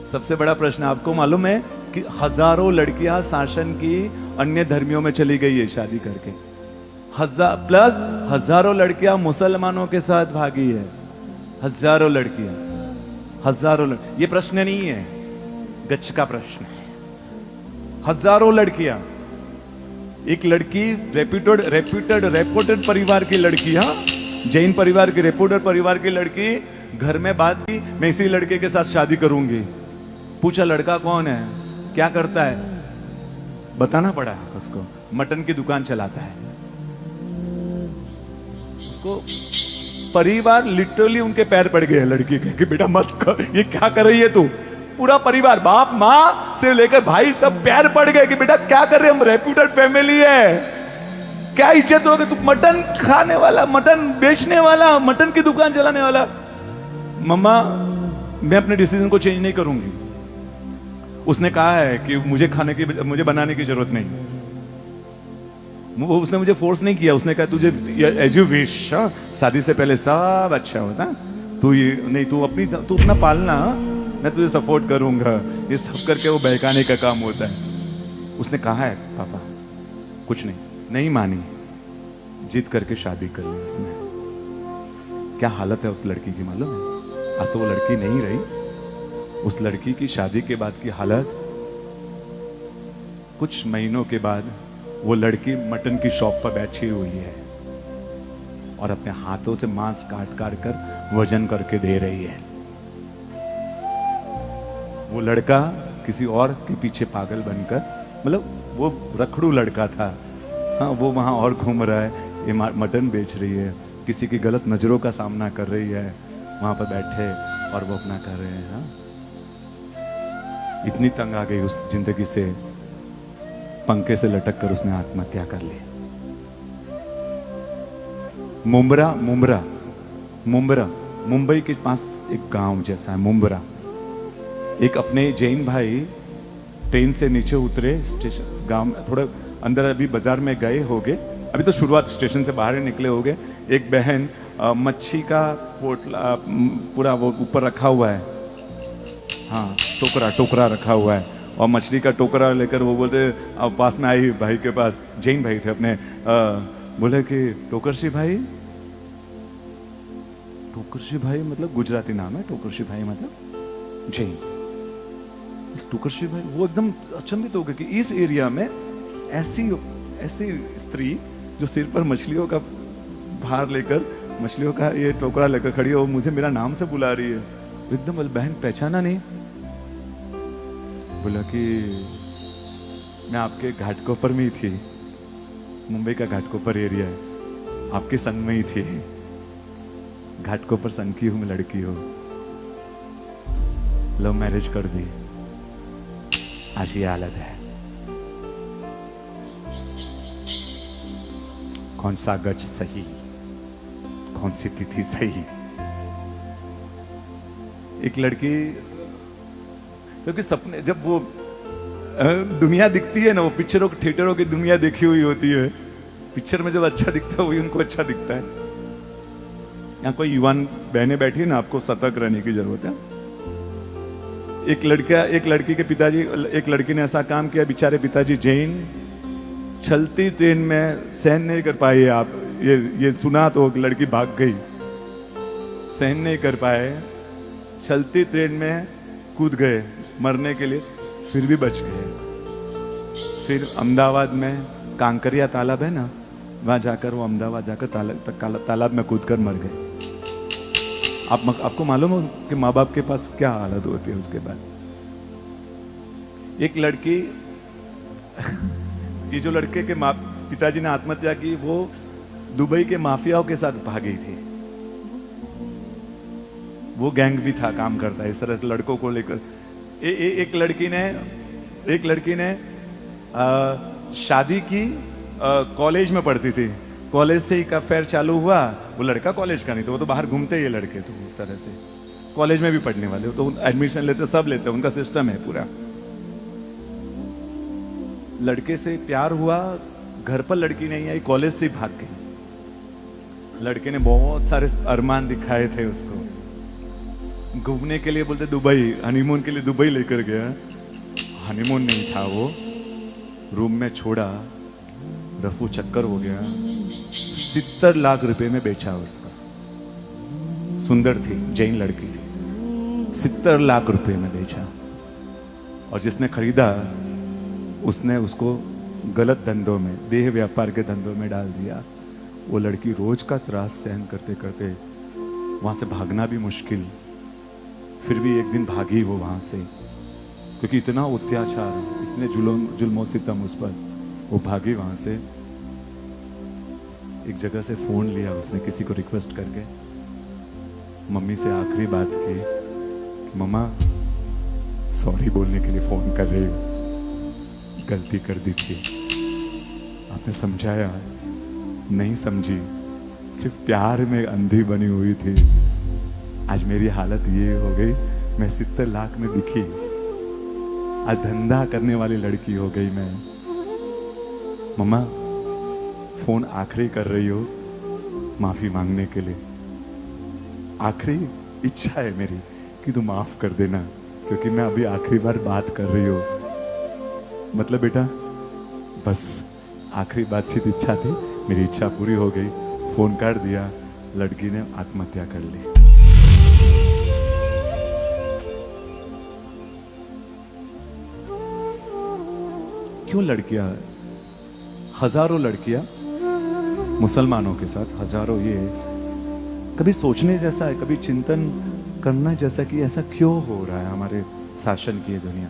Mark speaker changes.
Speaker 1: सबसे बड़ा प्रश्न आपको मालूम है कि हजारों लड़कियां शासन की अन्य धर्मियों में चली गई है शादी करके। हजारों लड़कियां मुसलमानों के साथ भागी है। हजारों लड़कियां, ये प्रश्न नहीं है, गच्छ का प्रश्न है। हजारों लड़कियां, एक लड़की रेप्यूटेड परिवार की लड़की, हाँ, जैन परिवार की, रेप्यूटेड परिवार की लड़की घर में बात की, मैं इसी लड़के के साथ शादी करूंगी। पूछा लड़का कौन है, क्या करता है, बताना पड़ा उसको। मटन की दुकान चलाता है। उसको परिवार लिटरली उनके पैर पड़ गए लड़की के कि बेटा मत कर, ये क्या कर रही है तू। पूरा परिवार, बाप माँ से लेकर भाई सब पैर पड़ गए कि बेटा क्या कर रहे, हम रेप्यूटेड फैमिली है, क्या इज्जत दोगे, तू मटन खाने वाला, मटन बेचने वाला, मटन की दुकान चलाने वाला। मम्मा मैं अपने डिसीजन को चेंज नहीं करूंगी। उसने कहा है कि मुझे बनाने की जरूरत नहीं। उसने मुझे फोर्स नहीं किया। उसने कहा तुझे एज यू विश, शादी से पहले सब अच्छा होता, तू ये नहीं, तू अपना पालना, मैं तुझे सपोर्ट करूंगा। ये सब करके वो बहकाने का काम होता है। उसने कहा है पापा कुछ नहीं मानी, जिद करके शादी कर ली उसने। क्या हालत है उस लड़की की मालूम है? आज तो वो लड़की नहीं रही। उस लड़की की शादी के बाद की हालत, कुछ महीनों के बाद वो लड़की मटन की शॉप पर बैठी हुई है और अपने हाथों से मांस काट कर वजन करके दे रही है। वो लड़का किसी और के पीछे पागल बनकर, मतलब वो रखड़ू लड़का था, हाँ, वो वहां और घूम रहा है, ये मटन बेच रही है, किसी की गलत नजरों का सामना कर रही है, वहां पर बैठे और वो अपना कर रहे हैं। हाँ? इतनी तंग आ गई उस जिंदगी से, पंखे से लटक कर उसने आत्महत्या कर ली। मुंबरा मुंबई के पास एक गांव जैसा है मुंबरा। एक अपने जैन भाई ट्रेन से नीचे उतरे, स्टेशन गांव में थोड़ा अंदर, अभी बाजार में गए होगे, अभी तो शुरुआत, स्टेशन से बाहर निकले होगे। एक बहन मच्छी का पोटला पूरा वो ऊपर रखा हुआ है, हाँ, टोकरा रखा हुआ है, और मछली का टोकरा लेकर वो बोलते, पास में आई भाई के पास, जैन भाई थे अपने, बोले कि टोकरशी भाई मतलब गुजराती नाम है, टोकरशी भाई मतलब जैन। टोकरशी भाई वो एकदम अचंभित हो गए कि इस एरिया में ऐसी स्त्री जो सिर पर मछलियों का भार लेकर, मछलियों का ये टोकरा लेकर खड़ी हो, मुझे मेरा नाम से बुला रही है। एकदम बहन पहचाना नहीं। बोला कि मैं आपके घाटकोपर में ही थी, मुंबई का घाटकोपर एरिया है, आपके संग में ही थी, घाटकोपर संग की हूं मैं, लड़की हो, लव मैरिज कर दी, आज ये हालत है। कौन सा गज सही, कौन सी तिथि सही। एक लड़की, क्योंकि सपने, जब वो दुनिया दिखती है ना, वो पिक्चरों की, थिएटरों की दुनिया देखी हुई होती है, पिक्चर में जब अच्छा दिखता है वही उनको अच्छा दिखता है। यहाँ कोई युवान बहनें बैठी है ना, आपको सतर्क रहने की जरूरत है। एक लड़की के पिताजी, एक लड़की ने ऐसा काम किया, बेचारे पिताजी जैन, चलती ट्रेन में सहन नहीं कर पाए, आप ये सुना तो लड़की भाग गई, सहन नहीं कर पाए, चलती ट्रेन में कूद गए मरने के लिए, फिर भी बच गए। फिर अहमदाबाद में कांकरिया तालाब है ना, वहां जाकर वो अहमदाबाद जाकर तालाब में कूदकर मर गए। आपको मालूम हो कि माँ बाप के पास क्या हालत होती है उसके बाद। एक लड़की ये जो लड़के के पिताजी ने आत्महत्या की, वो दुबई के माफियाओं के साथ भागी थी। वो गैंग भी था, काम करता है इस तरह से लड़कों को लेकर। एक लड़की ने शादी की, कॉलेज में पढ़ती थी, कॉलेज से ही का अफेयर चालू हुआ। वो लड़का कॉलेज का नहीं, तो वो तो बाहर घूमते ही लड़के, तो इस तरह से कॉलेज में भी पढ़ने वाले तो एडमिशन लेते, सब लेते, उनका सिस्टम है पूरा। लड़के से प्यार हुआ, घर पर लड़की नहीं आई, कॉलेज से भाग गई। लड़के ने बहुत सारे अरमान दिखाए थे उसको, घूमने के लिए बोलते दुबई, हनीमून के लिए दुबई लेकर गया। हनीमून नहीं था वो, रूम में छोड़ा, रफू चक्कर हो गया। 70 लाख रुपए में बेचा उसका। सुंदर थी, जैन लड़की थी, 70 लाख रुपए में बेचा। और जिसने खरीदा उसने उसको गलत धंधों में, देह व्यापार के धंधों में डाल दिया। वो लड़की रोज का त्रास सहन करते करते वहां से भागना भी मुश्किल, फिर भी एक दिन भागी वो वहां से, क्योंकि इतना अत्याचार, इतने जुल्मों सितम उस पर, वो भागी वहां से। एक जगह से फोन लिया उसने किसी को रिक्वेस्ट करके, मम्मी से आखिरी बात की, मम्मा सॉरी बोलने के लिए फोन कर रही हूँ, गलती कर दी थी, आपने समझाया नहीं समझी, सिर्फ प्यार में अंधी बनी हुई थी, आज मेरी हालत ये हो गई, मैं 70 लाख में बिकी, आज धंधा करने वाली लड़की हो गई मैं। मम्मा फोन आखिरी कर रही हो माफी मांगने के लिए, आखिरी इच्छा है मेरी कि तू माफ कर देना, क्योंकि मैं अभी आखिरी बार बात कर रही हूँ। मतलब बेटा बस आखिरी बातचीत इच्छा थी, मेरी इच्छा पूरी हो गई, फोन काट दिया, लड़की ने आत्महत्या कर ली। क्यों लड़कियां, हजारों लड़कियां मुसलमानों के साथ, हजारों, ये कभी सोचने जैसा है, कभी चिंतन करना जैसा कि ऐसा क्यों हो रहा है हमारे शासन की ये दुनिया।